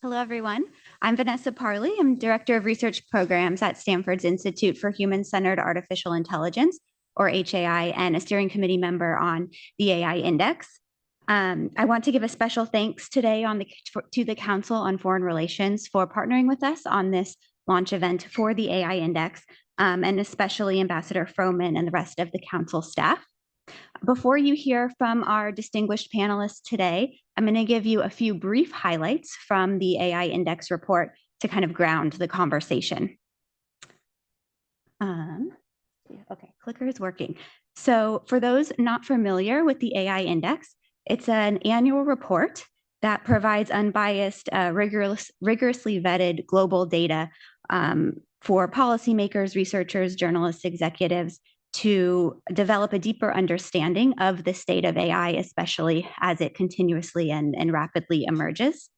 Hello, everyone. I'm Vanessa Parley. I'm Director of Research Programs at Stanford's Institute for Human-Centered Artificial Intelligence, or HAI, and a steering committee member on the AI Index. I want to give a special thanks today to the Council on Foreign Relations for partnering with us on this launch event for the AI Index, and especially Ambassador Froman and the rest of the Council staff. Before you hear from our distinguished panelists today, I'm going to give you a few brief highlights from the AI Index report to kind of ground the conversation. Okay, clicker is working. So for those not familiar with the AI Index, it's an annual report that provides unbiased, rigorously vetted global data for policymakers, researchers, journalists, executives, to develop a deeper understanding of the state of AI, especially as it continuously and rapidly emerges.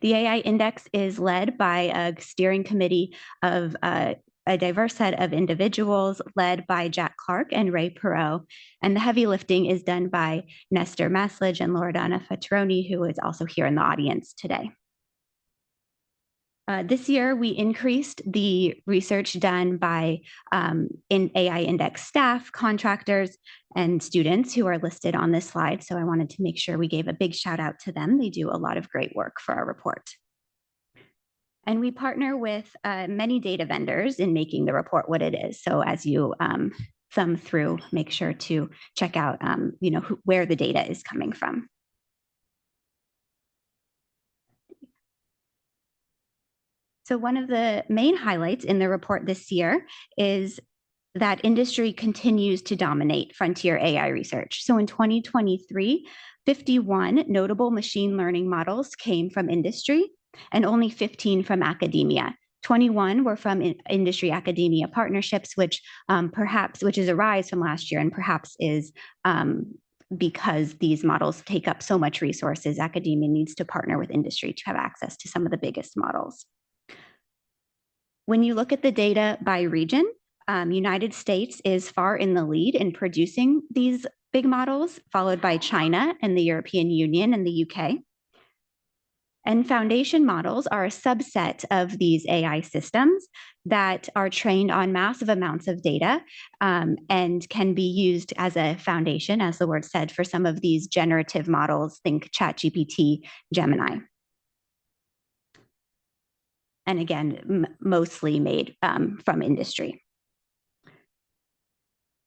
The AI Index is led by a steering committee of a diverse set of individuals led by Jack Clark and Ray Perot, and the heavy lifting is done by Nestor Maslach and Loredana Fattroni, who is also here in the audience today. This year, we increased the research done by in AI Index staff, contractors, and students who are listed on this slide. So I wanted to make sure we gave a big shout out to them. They do a lot of great work for our report. And we partner with many data vendors in making the report what it is. So as you thumb through, make sure to check out where the data is coming from. So one of the main highlights in the report this year is that industry continues to dominate frontier AI research. So in 2023, 51 notable machine learning models came from industry and only 15 from academia. 21 were from industry academia partnerships, which is a rise from last year, and perhaps is because these models take up so much resources, academia needs to partner with industry to have access to some of the biggest models. When you look at the data by region, United States is far in the lead in producing these big models, followed by China and the European Union and the UK. And foundation models are a subset of these AI systems that are trained on massive amounts of data and can be used as a foundation, as the word said, for some of these generative models, think ChatGPT, Gemini. And again, mostly made from industry.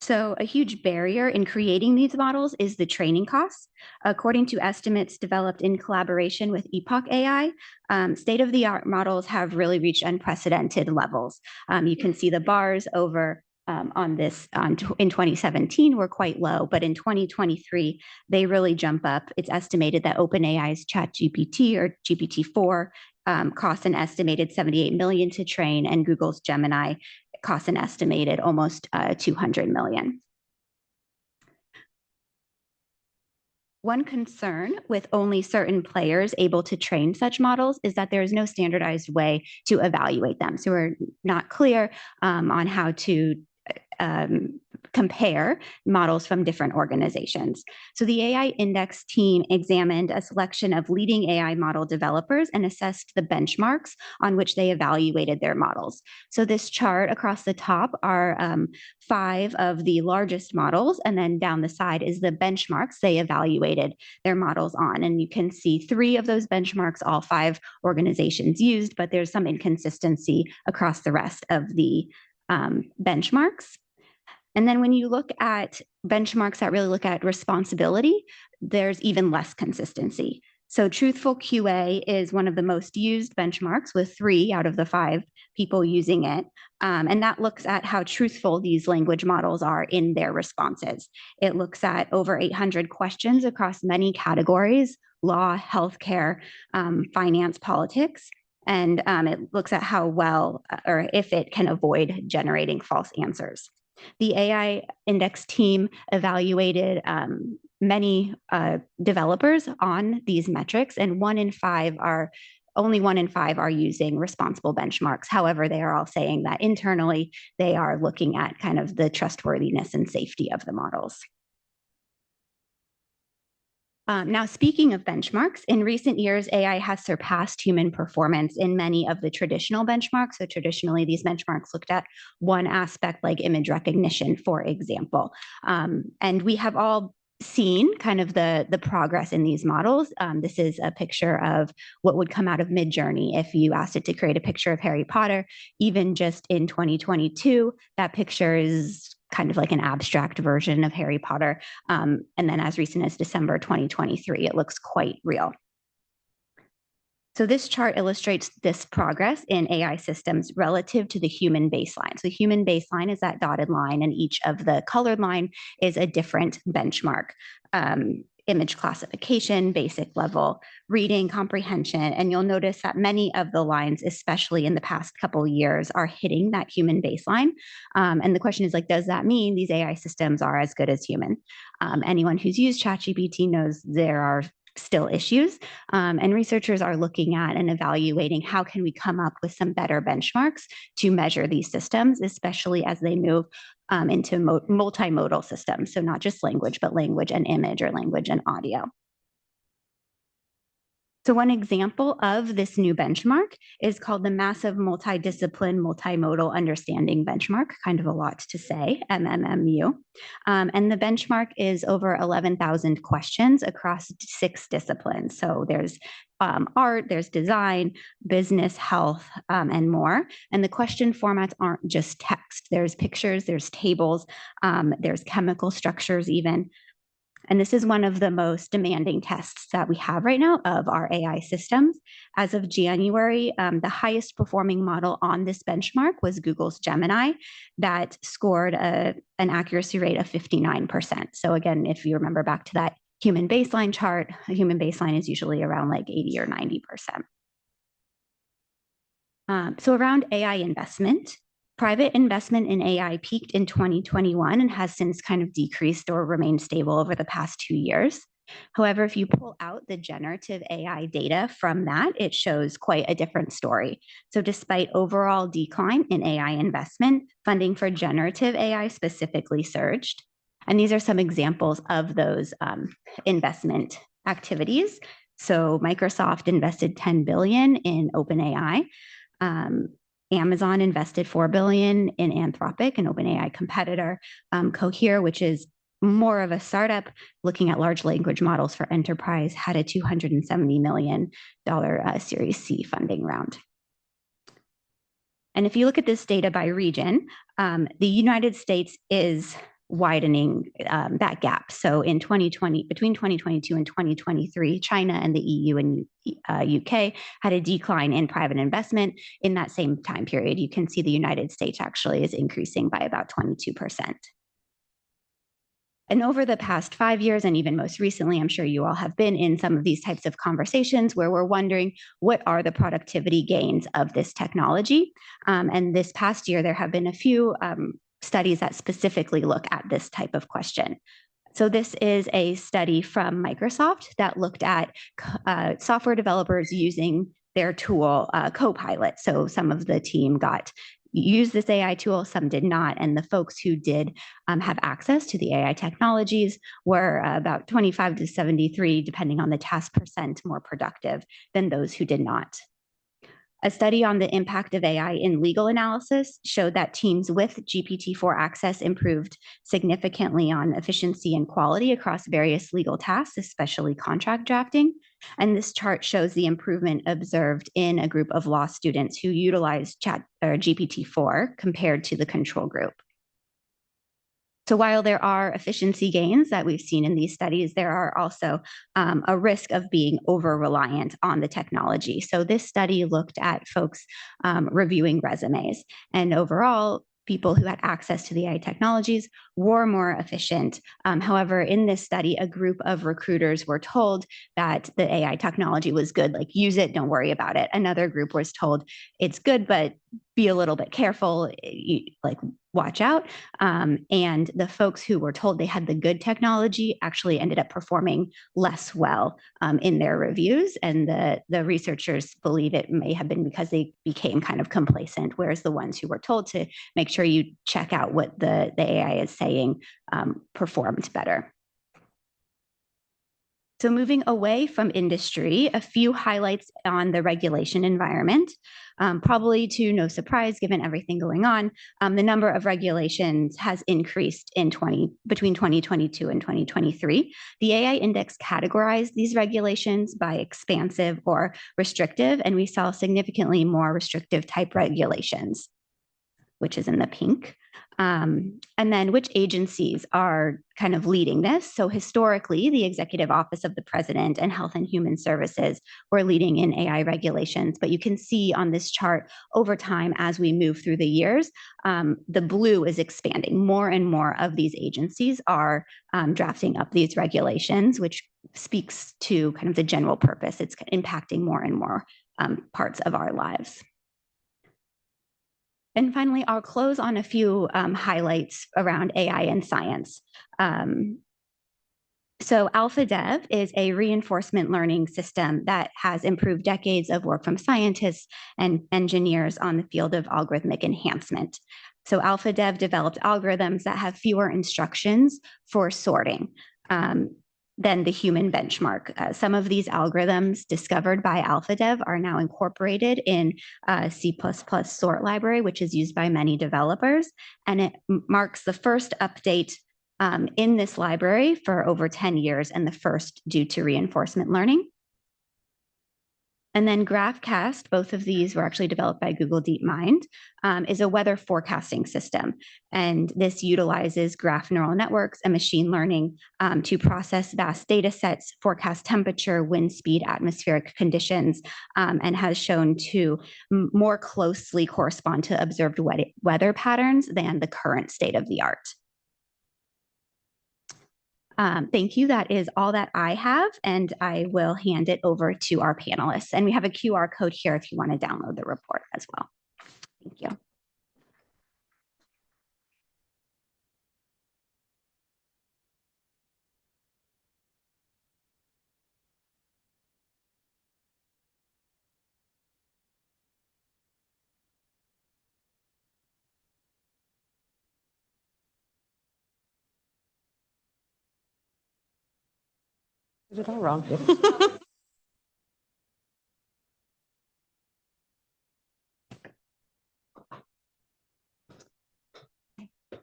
So a huge barrier in creating these models is the training costs. According to estimates developed in collaboration with Epoch AI, state-of-the-art models have really reached unprecedented levels. You can see the bars over in 2017 were quite low, but in 2023, they really jump up. It's estimated that OpenAI's ChatGPT or GPT-4 costs an estimated $78 million to train, and Google's Gemini costs an estimated almost $200 million. One concern with only certain players able to train such models is that there is no standardized way to evaluate them. So we're not clear on how to compare models from different organizations. So the AI Index team examined a selection of leading AI model developers and assessed the benchmarks on which they evaluated their models. So this chart across the top are 5 of the largest models, and then down the side is the benchmarks they evaluated their models on. And you can see 3 of those benchmarks all 5 organizations used, but there's some inconsistency across the rest of the benchmarks. And then when you look at benchmarks that really look at responsibility, there's even less consistency. So Truthful QA is one of the most used benchmarks with 3 out of the 5 people using it. And that looks at how truthful these language models are in their responses. It looks at over 800 questions across many categories: law, healthcare, finance, politics. And it looks at how well or if it can avoid generating false answers. The AI Index team evaluated many developers on these metrics, and only 1 in 5 are using responsible benchmarks. However, they are all saying that internally they are looking at kind of the trustworthiness and safety of the models. Now, speaking of benchmarks, in recent years, AI has surpassed human performance in many of the traditional benchmarks. So traditionally, these benchmarks looked at one aspect like image recognition, for example. And we have all seen kind of the progress in these models. This is a picture of what would come out of Midjourney if you asked it to create a picture of Harry Potter. Even just in 2022, that picture is kind of like an abstract version of Harry Potter. And then as recent as December 2023, it looks quite real. So this chart illustrates this progress in AI systems relative to the human baseline. So human baseline is that dotted line, and each of the colored line is a different benchmark. Image classification, basic level reading comprehension. And you'll notice that many of the lines, especially in the past couple of years, are hitting that human baseline. And the question is like, does that mean these AI systems are as good as human? Anyone who's used ChatGPT knows there are still issues. And researchers are looking at and evaluating how can we come up with some better benchmarks to measure these systems, especially as they move into multimodal systems. So not just language, but language and image or language and audio. So one example of this new benchmark is called the Massive Multidiscipline Multimodal Understanding Benchmark, kind of a lot to say, MMMU. And the benchmark is over 11,000 questions across 6 disciplines. So there's art, there's design, business, health, and more. And the question formats aren't just text. There's pictures, there's tables, there's chemical structures even. And this is one of the most demanding tests that we have right now of our AI systems. As of January, the highest performing model on this benchmark was Google's Gemini that scored an accuracy rate of 59%. So again, if you remember back to that human baseline chart, a human baseline is usually around like 80 or 90%. So around AI investment, private investment in AI peaked in 2021 and has since kind of decreased or remained stable over the past 2 years. However, if you pull out the generative AI data from that, it shows quite a different story. So despite overall decline in AI investment, funding for generative AI specifically surged. And these are some examples of those investment activities. So Microsoft invested $10 billion in OpenAI. Amazon invested $4 billion in Anthropic, an OpenAI competitor. Cohere, which is more of a startup looking at large language models for enterprise, had a $270 million Series C funding round. And if you look at this data by region, the United States is widening that gap. So in 2020, between 2022 and 2023, China and the EU and UK had a decline in private investment. In that same time period, you can see the United States actually is increasing by about 22%. And over the past 5 years, and even most recently, I'm sure you all have been in some of these types of conversations where we're wondering, what are the productivity gains of this technology? And this past year, there have been a few studies that specifically look at this type of question. So this is a study from Microsoft that looked at software developers using their tool Copilot. So some of the team used this AI tool, some did not. And the folks who did have access to the AI technologies were about 25 to 73, depending on the task percent, more productive than those who did not. A study on the impact of AI in legal analysis showed that teams with GPT-4 access improved significantly on efficiency and quality across various legal tasks, especially contract drafting. And this chart shows the improvement observed in a group of law students who utilized GPT-4 compared to the control group. So while there are efficiency gains that we've seen in these studies, there are also a risk of being over-reliant on the technology. So this study looked at folks reviewing resumes, and overall, people who had access to the AI technologies were more efficient. However, in this study, a group of recruiters were told that the AI technology was good, like use it, don't worry about it. Another group was told it's good, but be a little bit careful, like watch out. And the folks who were told they had the good technology actually ended up performing less well in their reviews. And the researchers believe it may have been because they became kind of complacent, whereas the ones who were told to make sure you check out what the AI is saying performed better. So moving away from industry, a few highlights on the regulation environment. Probably to no surprise, given everything going on, the number of regulations has increased between 2022 and 2023. The AI Index categorized these regulations by expansive or restrictive, and we saw significantly more restrictive type regulations, which is in the pink. And then which agencies are kind of leading this. So historically, the Executive Office of the President and Health and Human Services were leading in AI regulations. But you can see on this chart over time, as we move through the years, the blue is expanding. More and more of these agencies are drafting up these regulations, which speaks to kind of the general purpose. It's impacting more and more parts of our lives. And finally, I'll close on a few highlights around AI and science. So AlphaDev is a reinforcement learning system that has improved decades of work from scientists and engineers on the field of algorithmic enhancement. So AlphaDev developed algorithms that have fewer instructions for sorting than the human benchmark. Some of these algorithms discovered by AlphaDev are now incorporated in C++ sort library, which is used by many developers. And it marks the first update in this library for over 10 years and the first due to reinforcement learning. And then GraphCast, both of these were actually developed by Google DeepMind, is a weather forecasting system. And this utilizes graph neural networks and machine learning to process vast data sets, forecast temperature, wind speed, atmospheric conditions, and has shown to more closely correspond to observed weather patterns than the current state of the art. Thank you. That is all that I have, and I will hand it over to our panelists. And we have a QR code here if you want to download the report as well. Thank you. Did it all wrong.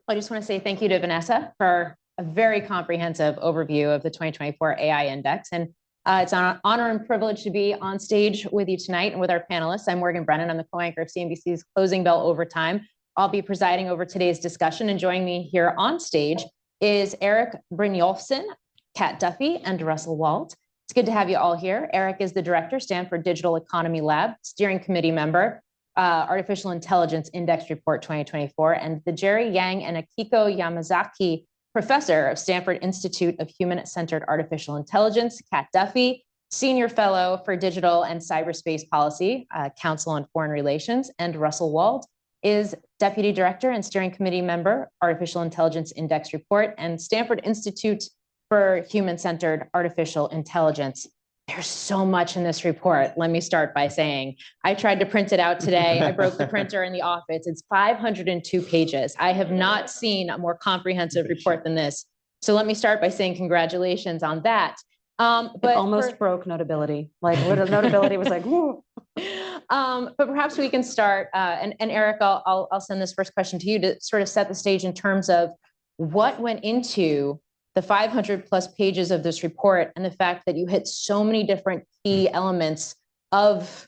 I just want to say thank you to Vanessa for a very comprehensive overview of the 2024 AI Index. And it's an honor and privilege to be on stage with you tonight and with our panelists. I'm Morgan Brennan. I'm the co-anchor of CNBC's Closing Bell Overtime. I'll be presiding over today's discussion, and joining me here on stage is Eric Brynjolfsson, Kat Duffy, and Russell Wald. It's good to have you all here. Eric is the director, Stanford Digital Economy Lab, steering committee member, Artificial Intelligence Index Report 2024, and the Jerry Yang and Akiko Yamazaki Professor of Stanford Institute of Human-Centered Artificial Intelligence. Kat Duffy, Senior Fellow for Digital and Cyberspace Policy, Council on Foreign Relations, and Russell Wald is Deputy Director and Steering Committee Member, Artificial Intelligence Index Report, and Stanford Institute for Human-Centered Artificial Intelligence. There's so much in this report. Let me start by saying, I tried to print it out today. I broke the printer in the office. It's 502 pages. I have not seen a more comprehensive report than this. So let me start by saying congratulations on that. But it almost broke Notability. Like Notability was like, whoo. But perhaps we can start, and Eric, I'll send this first question to you to sort of set the stage in terms of what went into the 500 plus pages of this report and the fact that you hit so many different key elements of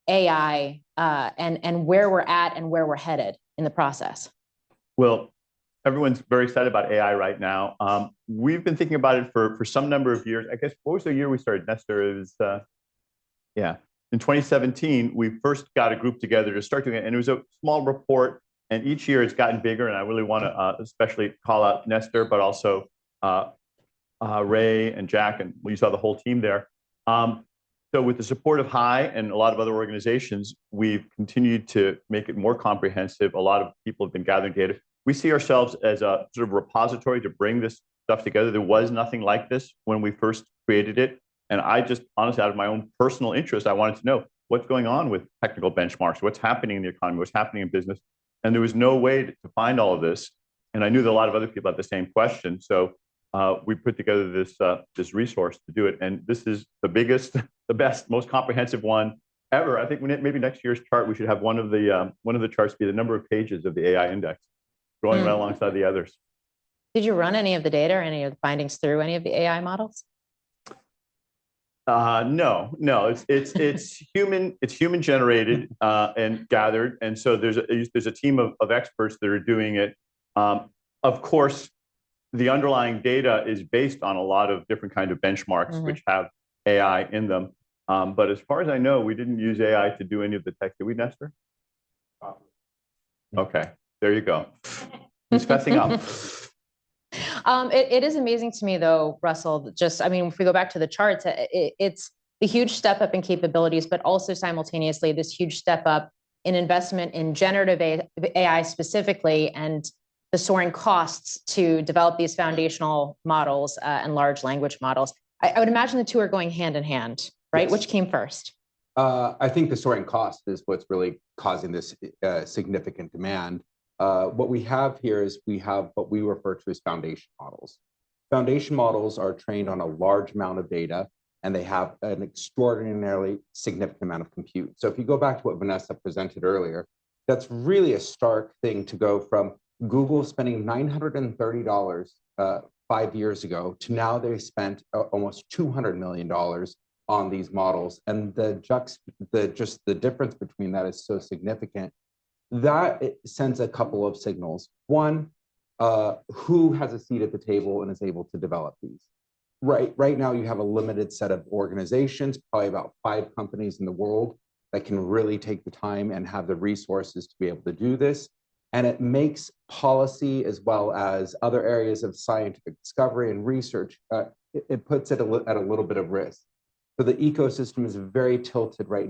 AI and where we're at and where we're headed in the process. Well, everyone's very excited about AI right now. We've been thinking about it for some number of years. I guess, what was the year we started, Nestor? It was, in 2017, we first got a group together to start doing it, and it was a small report, and each year it's gotten bigger, and I really want to especially call out Nestor, but also Ray and Jack, and you saw the whole team there. So with the support of HI and a lot of other organizations, we've continued to make it more comprehensive. A lot of people have been gathering data. We see ourselves as a sort of repository to bring this stuff together. There was nothing like this when we first created it. And I just, honestly, out of my own personal interest, I wanted to know what's going on with technical benchmarks, what's happening in the economy, what's happening in business. And there was no way to find all of this. And I knew that a lot of other people had the same question. So we put together this resource to do it. And this is the biggest, the best, most comprehensive one ever. I think maybe next year's chart, we should have one of the charts be the number of pages of the AI index going right alongside the others. Did you run any of the data or any of the findings through any of the AI models? No, it's human generated and gathered. And so there's a team of experts that are doing it. Of course, the underlying data is based on a lot of different kind of benchmarks, which have AI in them. But as far as I know, we didn't use AI to do any of the tech. Did we, Nestor? Okay, there you go. He's fessing up. It is amazing to me, though, Russell, just, I mean, if we go back to the charts, it's the huge step up in capabilities, but also simultaneously this huge step up in investment in generative AI specifically, and the soaring costs to develop these foundational models and large language models. I would imagine the two are going hand in hand, right? Yes. Which came first? I think the soaring cost is what's really causing this significant demand. What we have here is we have what we refer to as foundation models. Foundation models are trained on a large amount of data, and they have an extraordinarily significant amount of compute. So if you go back to what Vanessa presented earlier, that's really a stark thing to go from Google spending $930 5 years ago to now they spent almost $200 million on these models. And just the difference between that is so significant. That it sends a couple of signals. One, who has a seat at the table and is able to develop these? Right now, you have a limited set of organizations, probably about 5 companies in the world that can really take the time and have the resources to be able to do this. And it makes policy as well as other areas of scientific discovery and research, it puts it at a little bit of risk. So the ecosystem is very tilted right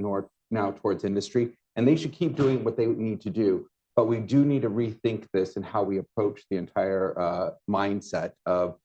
now towards industry, and they should keep doing what they need to do. But we do need to rethink this and how we approach the entire mindset of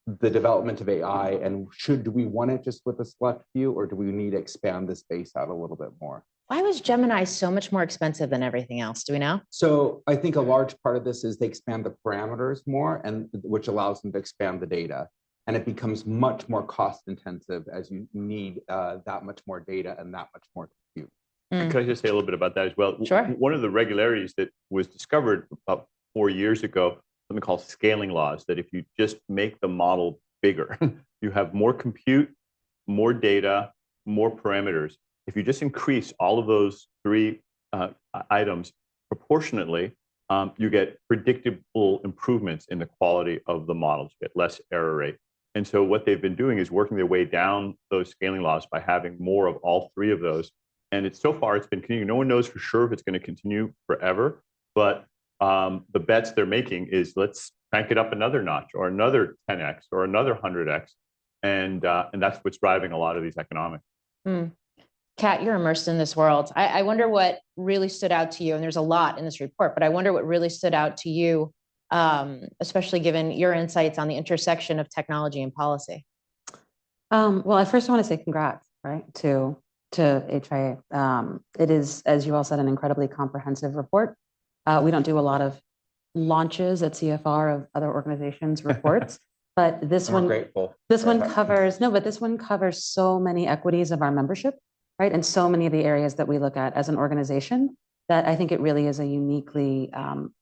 the development of AI. And do we want it just with a select few, or do we need to expand the space out a little bit more? Why was Gemini so much more expensive than everything else? Do we know? So I think a large part of this is they expand the parameters more, and which allows them to expand the data. And it becomes much more cost intensive as you need that much more data and that much more compute. Can I just say a little bit about that as well? Sure. One of the regularities that was discovered about 4 years ago, something called scaling laws, that if you just make the model bigger, you have more compute, more data, more parameters. If you just increase all of those 3 items proportionately, you get predictable improvements in the quality of the models, you get less error rate. And so what they've been doing is working their way down those scaling laws by having more of all 3 of those. And so far it's been continuing. No one knows for sure if it's going to continue forever, but the bets they're making is let's crank it up another notch or another 10x or another 100x. And that's what's driving a lot of these economics. Kat, you're immersed in this world. I wonder what really stood out to you, and there's a lot in this report, but I wonder what really stood out to you, especially given your insights on the intersection of technology and policy. Well, I first want to say congrats, right, to HIA. It is, as you all said, an incredibly comprehensive report. We don't do a lot of launches at CFR of other organizations' reports, but this one covers so many equities of our membership, right, and so many of the areas that we look at as an organization that I think it really is a uniquely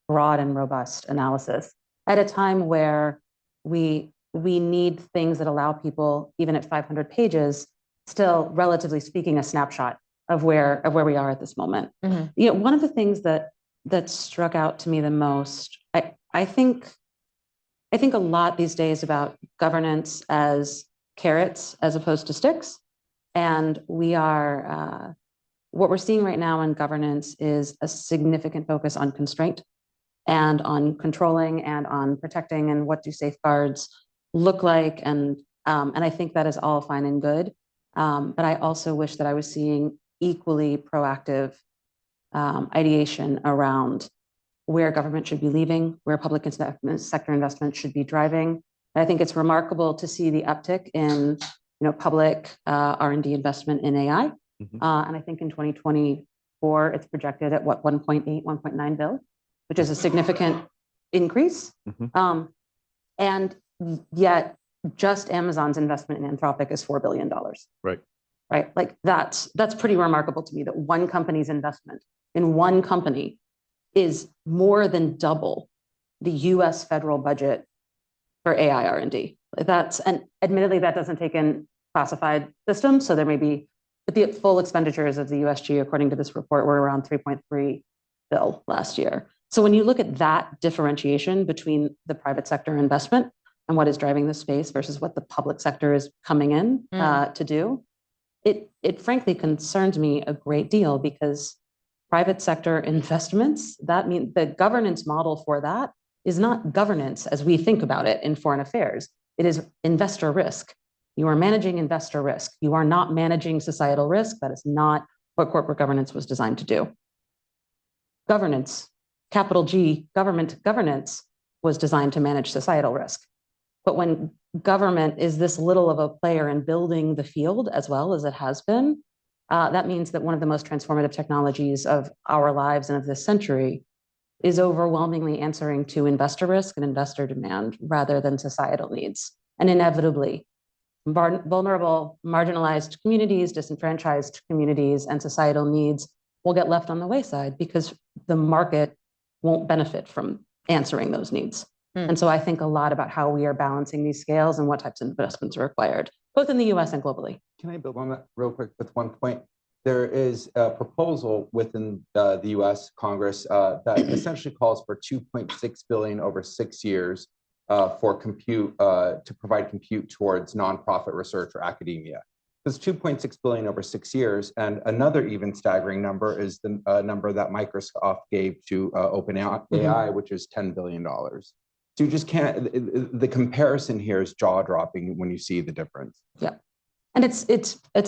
broad and robust analysis at a time where we need things that allow people, even at 500 pages, still, relatively speaking, a snapshot of where we are at this moment. Mm-hmm. You know, one of the things that struck out to me the most, I think a lot these days about governance as carrots as opposed to sticks, and we are what we're seeing right now in governance is a significant focus on constraint and on controlling and on protecting, and what do safeguards look like, and I think that is all fine and good. But I also wish that I was seeing equally proactive ideation around where government should be leaving, where public sector investment should be driving. And I think it's remarkable to see the uptick in public R&D investment in AI. Mm-hmm. And I think in 2024, it's projected at 1.9 billion, which is a significant increase. Mm-hmm. And Yet just Amazon's investment in Anthropic is $4 billion. Right. Right. Like that's pretty remarkable to me that one company's investment in one company is more than double the US federal budget for AI R&D. And admittedly, that doesn't take in classified systems. So there may be, but the full expenditures of the USG, according to this report, were around 3.3 billion last year. So when you look at that differentiation between the private sector investment and what is driving the space versus what the public sector is coming in to do, it frankly concerns me a great deal, because private sector investments, that means the governance model for that is not governance as we think about it in foreign affairs. It is investor risk. You are managing investor risk. You are not managing societal risk. That is not what corporate governance was designed to do. Governance, capital G, government governance was designed to manage societal risk. But when government is this little of a player in building the field as well as it has been, that means that one of the most transformative technologies of our lives and of this century is overwhelmingly answering to investor risk and investor demand rather than societal needs. And inevitably, vulnerable, marginalized communities, disenfranchised communities, and societal needs will get left on the wayside because the market won't benefit from answering those needs. And so I think a lot about how we are balancing these scales and what types of investments are required, both in the US and globally. Can I build on that real quick with one point? There is a proposal within the US Congress that essentially calls for 2.6 billion over 6 years for compute, to provide compute towards nonprofit research or academia. It's 2.6 billion over 6 years. And another even staggering number is the number that Microsoft gave to OpenAI, which is $10 billion. So you just can't, the comparison here is jaw-dropping when you see the difference. Yeah. And it's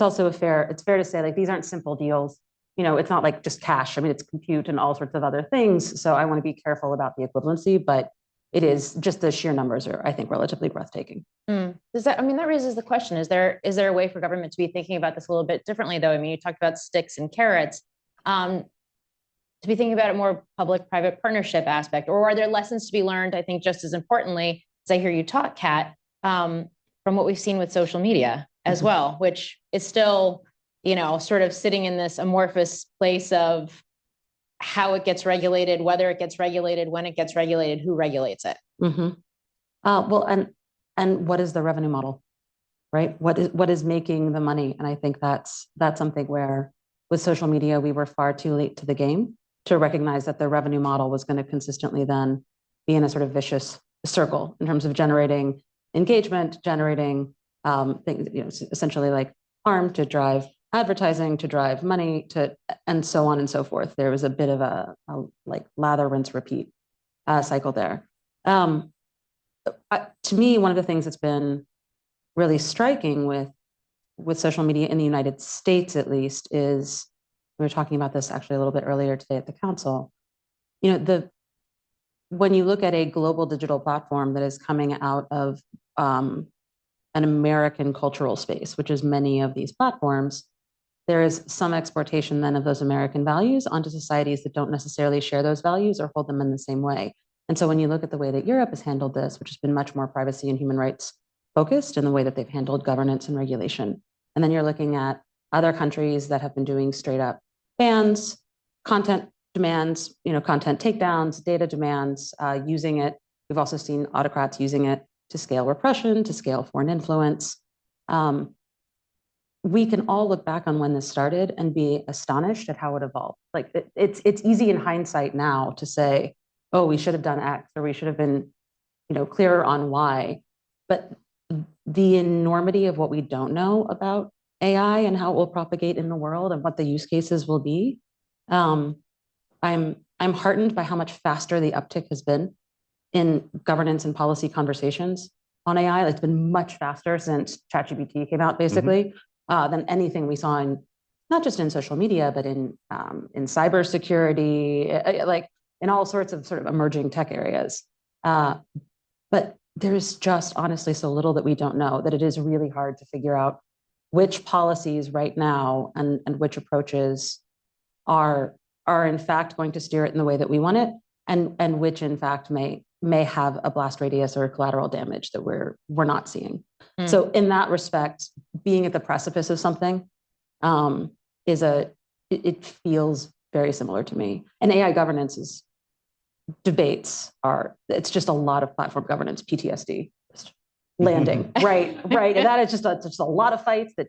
also fair to say, like, these aren't simple deals. You know, it's not like just cash. I mean, it's compute and all sorts of other things. So I want to be careful about the equivalency, but it is just the sheer numbers are, I think, relatively breathtaking. Does that, I mean, that raises the question, is there a way for government to be thinking about this a little bit differently, though? I mean, you talked about sticks and carrots. To be thinking about it more public-private partnership aspect, or are there lessons to be learned, I think just as importantly, as I hear you talk, Kat, from what we've seen with social media as well, which is still, you know, sort of sitting in this amorphous place of how it gets regulated, whether it gets regulated, when it gets regulated, who regulates it. Well, and what is the revenue model, right? What is making the money? And I think that's something where with social media, we were far too late to the game to recognize that the revenue model was going to consistently then be in a sort of vicious circle in terms of generating engagement, generating things, you know, essentially like harm to drive advertising, to drive money, and so on and so forth. There was a bit of a like lather, rinse, repeat cycle there. To me, one of the things that's been really striking with social media in the United States, at least, is, we were talking about this actually a little bit earlier today at the council. You know, when you look at a global digital platform that is coming out of an American cultural space, which is many of these platforms, there is some exportation then of those American values onto societies that don't necessarily share those values or hold them in the same way. And so when you look at the way that Europe has handled this, which has been much more privacy and human rights focused in the way that they've handled governance and regulation, and then you're looking at other countries that have been doing straight up bans, content demands, you know, content takedowns, data demands, using it. We've also seen autocrats using it to scale repression, to scale foreign influence. We can all look back on when this started and be astonished at how it evolved. Like it's easy in hindsight now to say, oh, we should have done X, or we should have been, you know, clearer on Y. But the enormity of what we don't know about AI and how it will propagate in the world and what the use cases will be, I'm heartened by how much faster the uptick has been in governance and policy conversations on AI. It's been much faster since ChatGPT came out, basically, than anything we saw in, not just in social media, but in cybersecurity, like in all sorts of sort of emerging tech areas. But there's just honestly so little that we don't know, that it is really hard to figure out which policies right now and which approaches are in fact going to steer it in the way that we want it, and which in fact may may have a blast radius or collateral damage that we're not seeing. Mm. So in that respect, being at the precipice of something it feels very similar to me. And AI governance it's just a lot of platform governance, PTSD, just landing, right. And that is just a lot of fights that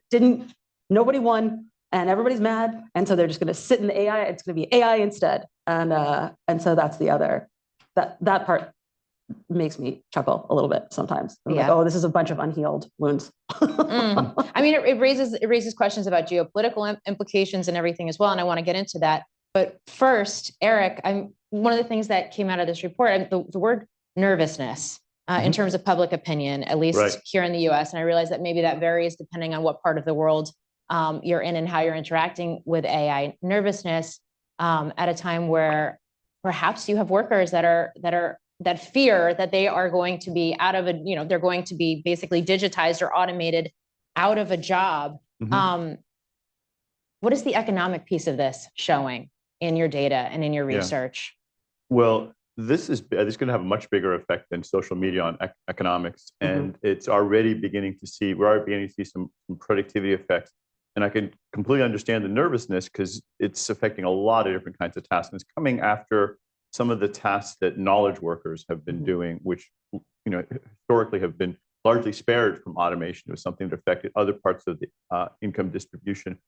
nobody won and everybody's mad. And so they're just going to sit in the AI. It's going to be AI instead. And so that's the other, that part makes me chuckle a little bit sometimes. I'm like, Yeah. oh, this is a bunch of unhealed wounds. I mean, it raises questions about geopolitical implications and everything as well, and I want to get into that. But first, Eric, one of the things that came out of this report, the word nervousness in terms of public opinion, at least here in the U.S., and I realize that maybe that varies depending on what part of the world you're in and how you're interacting with AI. Nervousness at a time where perhaps you have workers that fear that they are going to be they're going to be basically digitized or automated out of a job. What is the economic piece of this showing in your data and in your research? Well, this is going to have a much bigger effect than social media on economics. And we're already beginning to see some productivity effects. And I can completely understand the nervousness because it's affecting a lot of different kinds of tasks. And it's coming after some of the tasks that knowledge workers have been doing, which historically have been largely spared from automation. It was something that affected other parts of the income distribution.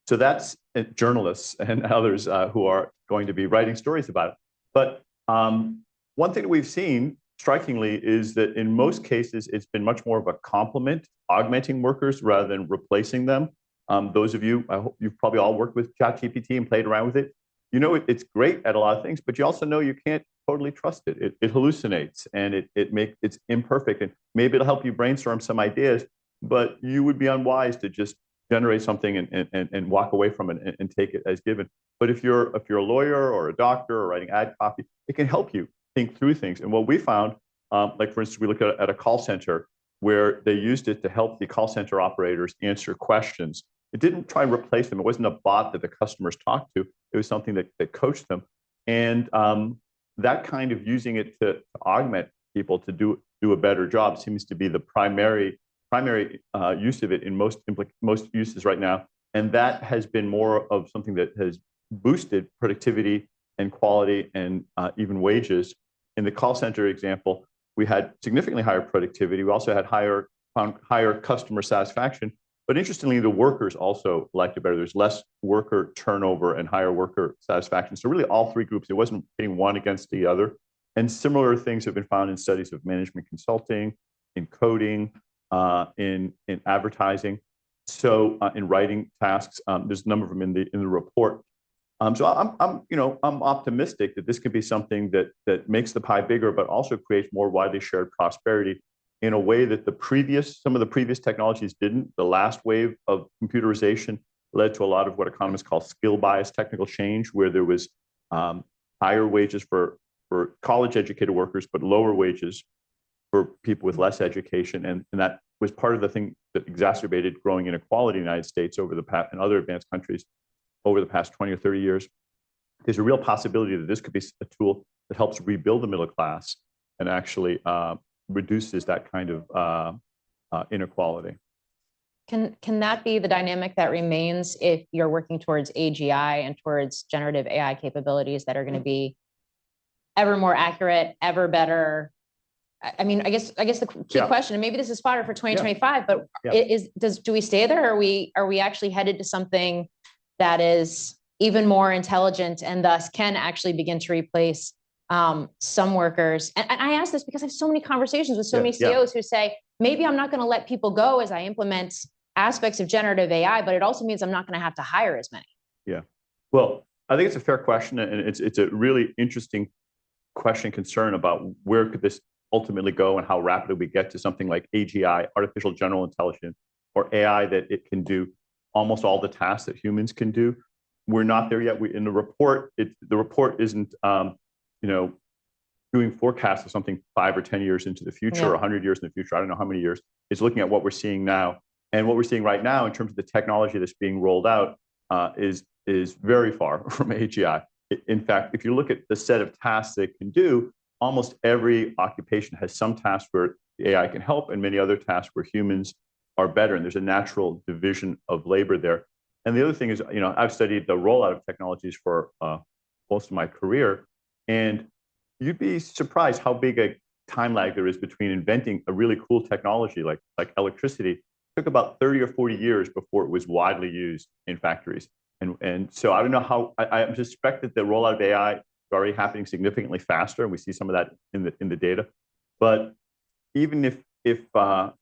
So that's journalists and others who are going to be writing stories about it. But one thing that we've seen strikingly is that in most cases, it's been much more of a complement, augmenting workers rather than replacing them. Those of you, I hope you've probably all worked with ChatGPT and played around with it. It's great at a lot of things, but you also know you can't totally trust it. It hallucinates and it's imperfect, and maybe it'll help you brainstorm some ideas, but you would be unwise to just generate something and walk away from it and take it as given. But if you're a lawyer or a doctor or writing ad copy, it can help you think through things. And what we found, like for instance, we looked at a call center where they used it to help the call center operators answer questions. It didn't try and replace them. It wasn't a bot that the customers talked to. It was something that coached them. And that kind of using it to augment people to do a better job seems to be the primary use of it in most uses right now. And that has been more of something that has boosted productivity and quality and even wages. In the call center example, we had significantly higher productivity. We also had higher customer satisfaction. But interestingly, the workers also liked it better. There's less worker turnover and higher worker satisfaction. So really all three groups, it wasn't pitting one against the other. And similar things have been found in studies of management consulting, in coding, in advertising. So in writing tasks, there's a number of them in the report. So I'm optimistic that this could be something that makes the pie bigger, but also creates more widely shared prosperity in a way that some of the previous technologies didn't. The last wave of computerization led to a lot of what economists call skill bias technical change, where there was higher wages for college-educated workers, but lower wages for people with less education. And that was part of the thing that exacerbated growing inequality in the United States and other advanced countries over the past 20 or 30 years. There's a real possibility that this could be a tool that helps rebuild the middle class and actually reduces that kind of inequality. Can that be the dynamic that remains if you're working towards AGI and towards generative AI capabilities that are going to be ever more accurate, ever better? I mean, I guess the key question, and maybe this is fodder for 2025, but do we stay there? Or are we actually headed to something that is even more intelligent and thus can actually begin to replace some workers? And I ask this because I have so many conversations with so many CEOs who say, maybe I'm not going to let people go as I implement aspects of generative AI, but it also means I'm not going to have to hire as many. Yeah. Well, I think it's a fair question, and it's a really interesting concern about where could this ultimately go and how rapidly we get to something like AGI, artificial general intelligence, or AI that it can do almost all the tasks that humans can do. We're not there yet. In the report, the report isn't doing forecasts of something 5 or 10 years into the future, or 100 years in the future. I don't know how many years. It's looking at what we're seeing now. And what we're seeing right now in terms of the technology that's being rolled out is very far from AGI. In fact, if you look at the set of tasks they can do, almost every occupation has some tasks where the AI can help and many other tasks where humans are better. And there's a natural division of labor there. And the other thing is, I've studied the rollout of technologies for most of my career, and you'd be surprised how big a time lag there is between inventing a really cool technology like electricity. It took about 30 or 40 years before it was widely used in factories. And so I don't know how, I suspect that the rollout of AI is already happening significantly faster, and we see some of that in the data. But even if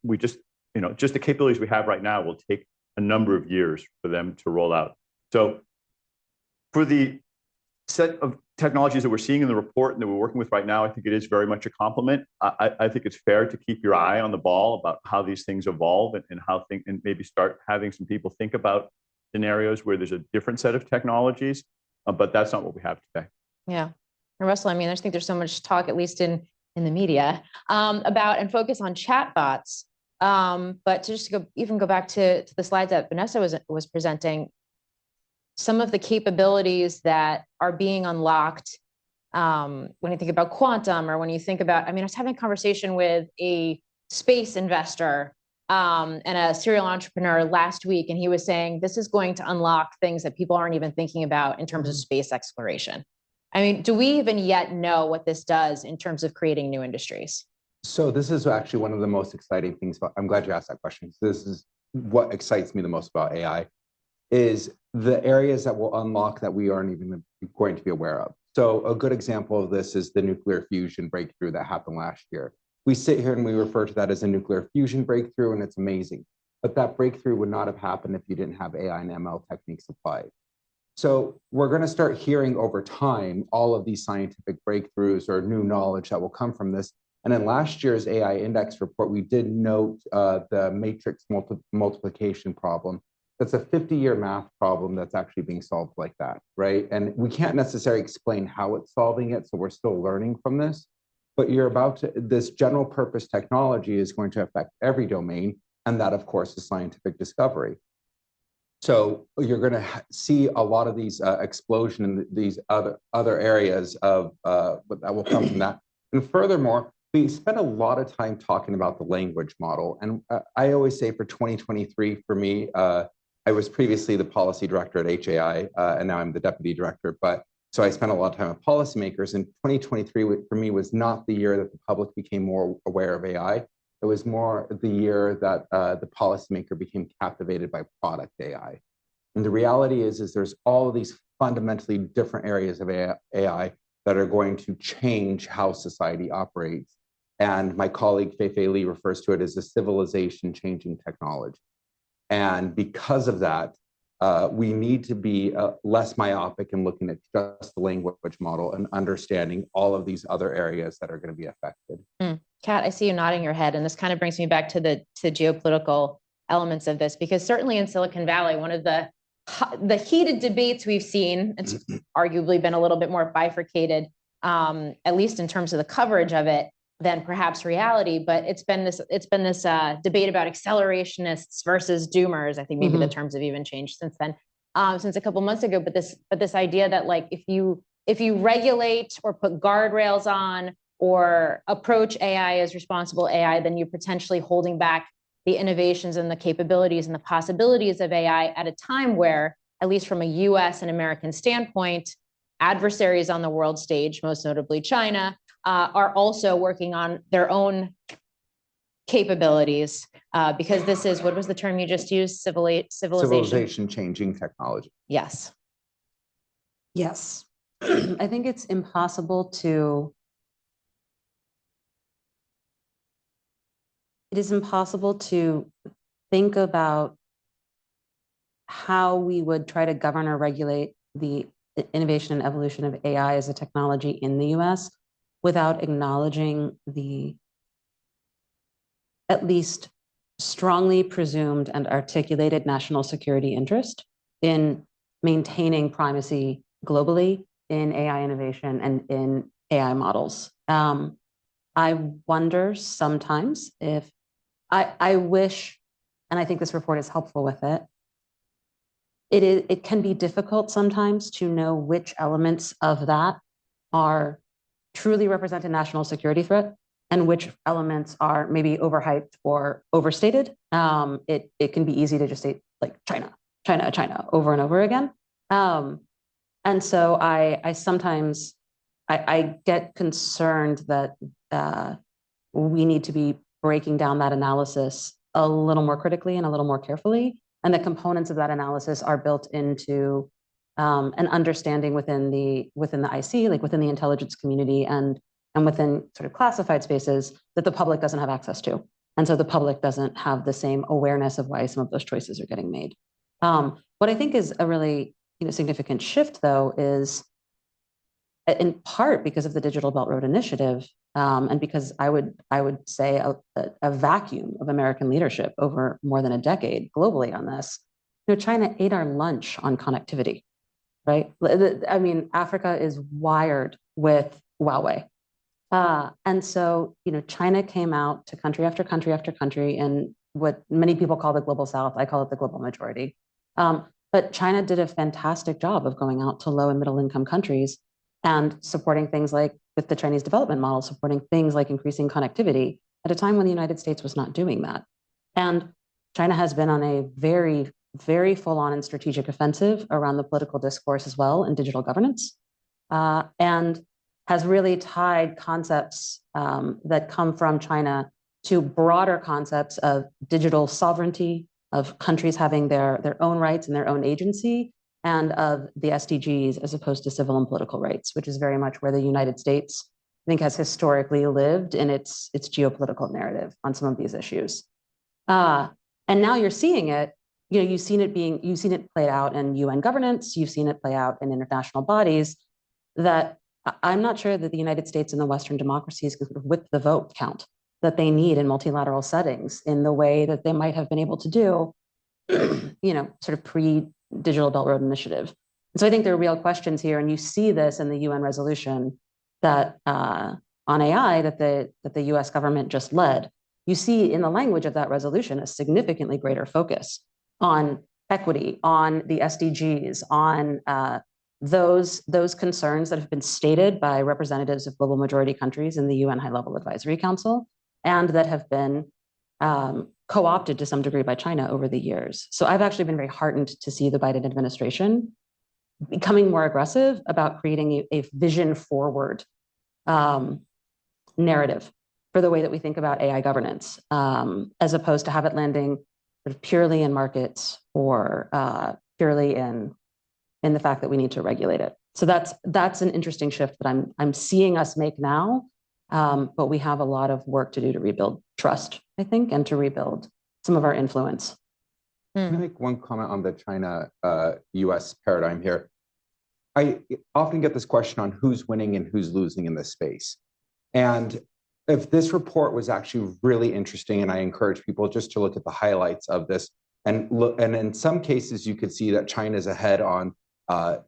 we just the capabilities we have right now will take a number of years for them to roll out. So for the set of technologies that we're seeing in the report and that we're working with right now, I think it is very much a compliment. I think it's fair to keep your eye on the ball about how these things evolve and maybe start having some people think about scenarios where there's a different set of technologies, but that's not what we have today. Yeah. And Russell, I mean, I think there's so much talk, at least in the media, about and focus on chatbots. But to just go back to the slides that Vanessa was presenting, some of the capabilities that are being unlocked when you think about quantum, or when you think about, I was having a conversation with a space investor and a serial entrepreneur last week, and he was saying this is going to unlock things that people aren't even thinking about in terms of space exploration. Do we even yet know what this does in terms of creating new industries? So this is actually one of the most exciting things. I'm glad you asked that question. This is what excites me the most about AI, is the areas that will unlock that we aren't even going to be aware of. So a good example of this is the nuclear fusion breakthrough that happened last year. We sit here and we refer to that as a nuclear fusion breakthrough, and it's amazing. But that breakthrough would not have happened if you didn't have AI and ML techniques applied. So we're going to start hearing over time all of these scientific breakthroughs or new knowledge that will come from this. And in last year's AI index report, we did note the matrix multiplication problem. That's a 50-year math problem that's actually being solved like that, right? And we can't necessarily explain how it's solving it, so we're still learning from this. But this general purpose technology is going to affect every domain, and that, of course, is scientific discovery. So you're going to see a lot of these explosion in these other areas of that will come from that. And furthermore, we spent a lot of time talking about the language model. And I always say for 2023, for me, I was previously the policy director at HAI, and now I'm the deputy director. So I spent a lot of time with policymakers. And 2023 for me was not the year that the public became more aware of AI. It was more the year that the policymaker became captivated by product AI. And the reality is there's all of these fundamentally different areas of AI that are going to change how society operates. And my colleague Fei-Fei Li refers to it as a civilization-changing technology. And because of that, we need to be less myopic in looking at just the language model and understanding all of these other areas that are going to be affected. Kat, I see you nodding your head, and this kind of brings me back to the geopolitical elements of this, because certainly in Silicon Valley, one of the heated debates we've seen, it's arguably been a little bit more bifurcated, at least in terms of the coverage of it, than perhaps reality. But it's been this debate about accelerationists versus doomers. I think maybe the terms have even changed since then, since a couple months ago. But this idea that, like, if you regulate or put guardrails on or approach AI as responsible AI, then you're potentially holding back the innovations and the capabilities and the possibilities of AI at a time where, at least from a US and American standpoint, adversaries on the world stage, most notably China, are also working on their own capabilities, because this is, what was the term you just used? Civilization-changing technology. Yes. Yes. I think it's impossible to think about how we would try to govern or regulate the innovation and evolution of AI as a technology in the US without acknowledging the at least strongly presumed and articulated national security interest in maintaining primacy globally in AI innovation and in AI models. I wonder sometimes if I wish, and I think this report is helpful with it, it can be difficult sometimes to know which elements of that are truly represent a national security threat and which elements are maybe overhyped or overstated. It can be easy to just say like China, China, China over and over again. And so I sometimes I get concerned that we need to be breaking down that analysis a little more critically and a little more carefully, and the components of that analysis are built into an understanding within the IC, like within the intelligence community and within sort of classified spaces that the public doesn't have access to. And so the public doesn't have the same awareness of why some of those choices are getting made. What I think is a really significant shift, though, is in part because of the Digital Belt Road Initiative, and because I would say a vacuum of American leadership over more than a decade globally on this. China ate our lunch on connectivity, right? I mean, Africa is wired with Huawei. And so, China came out to country after country after country in what many people call the global South. I call it the global majority. But China did a fantastic job of going out to low and middle income countries and supporting things like with the Chinese development model, supporting things like increasing connectivity at a time when the United States was not doing that. And China has been on a very, very full-on and strategic offensive around the political discourse as well in digital governance, and has really tied concepts that come from China to broader concepts of digital sovereignty, of countries having their own rights and their own agency, and of the SDGs as opposed to civil and political rights, which is very much where the United States, I think, has historically lived in its geopolitical narrative on some of these issues. And now you're seeing it. You've seen it played out in UN governance. You've seen it play out in international bodies. That I'm not sure that the United States and the Western democracies can sort of whip the vote count that they need in multilateral settings in the way that they might have been able to do, sort of pre-Digital Belt Road Initiative. And so I think there are real questions here, and you see this in the UN resolution that on AI that the US government just led. You see in the language of that resolution a significantly greater focus on equity, on the SDGs, on those concerns that have been stated by representatives of global majority countries in the UN High-Level Advisory Council, and that have been co-opted to some degree by China over the years. So I've actually been very heartened to see the Biden administration becoming more aggressive about creating a vision forward narrative for the way that we think about AI governance, as opposed to have it landing sort of purely in markets or purely in the fact that we need to regulate it. So that's an interesting shift that I'm seeing us make now. But we have a lot of work to do to rebuild trust, I think, and to rebuild some of our influence. Can I make one comment on the China-US paradigm here? I often get this question on who's winning and who's losing in this space. And if this report was actually really interesting, and I encourage people just to look at the highlights of this, and in some cases, you could see that China's ahead on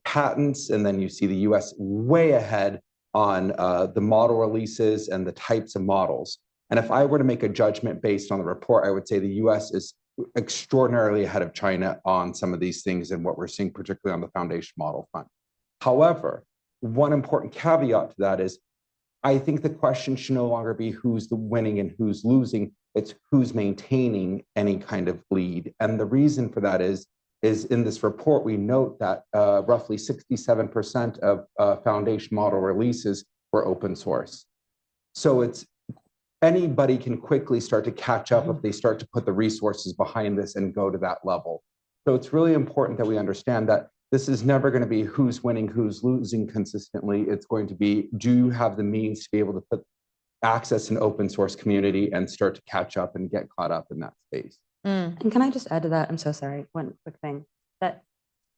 patents, and then you see the US way ahead on the model releases and the types of models. And if I were to make a judgment based on the report, I would say the US is extraordinarily ahead of China on some of these things and what we're seeing, particularly on the foundation model front. However, one important caveat to that is, I think the question should no longer be who's the winning and who's losing, it's who's maintaining any kind of lead. And the reason for that is in this report, we note that roughly 67% of foundation model releases were open source. So anybody can quickly start to catch up if they start to put the resources behind this and go to that level. So it's really important that we understand that this is never going to be who's winning, who's losing consistently. It's going to be, do you have the means to be able to put access in open source community and start to catch up and get caught up in that space? And can I just add to that? I'm so sorry. One quick thing, that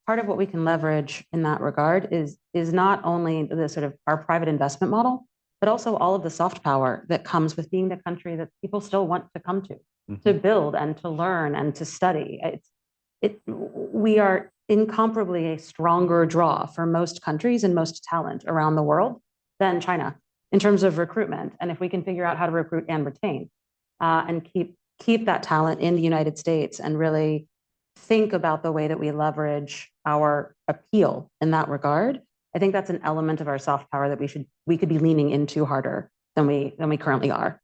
part of what we can leverage in that regard is not only the sort of our private investment model, but also all of the soft power that comes with being the country that people still want to come to build and to learn and to study. We are incomparably a stronger draw for most countries and most talent around the world than China in terms of recruitment. And if we can figure out how to recruit and retain and keep that talent in the United States and really think about the way that we leverage our appeal in that regard, I think that's an element of our soft power that we could be leaning into harder than we currently are.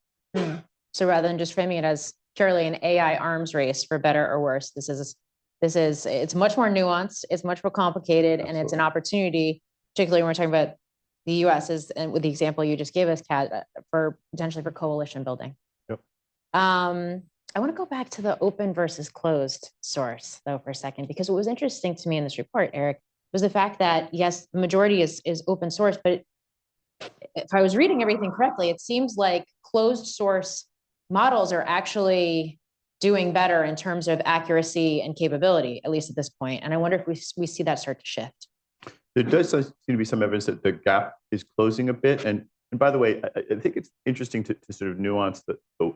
So rather than just framing it as purely an AI arms race for better or worse, it's much more nuanced, it's much more complicated, and it's an opportunity, particularly when we're talking about the US and with the example you just gave us, Kat, for potentially for coalition building. Yep. I want to go back to the open versus closed source though for a second, because what was interesting to me in this report, Eric, was the fact that yes, the majority is open source, but if I was reading everything correctly, it seems like closed source models are actually doing better in terms of accuracy and capability, at least at this point. And I wonder if we see that start to shift. There does seem to be some evidence that the gap is closing a bit. And by the way, I think it's interesting to sort of nuance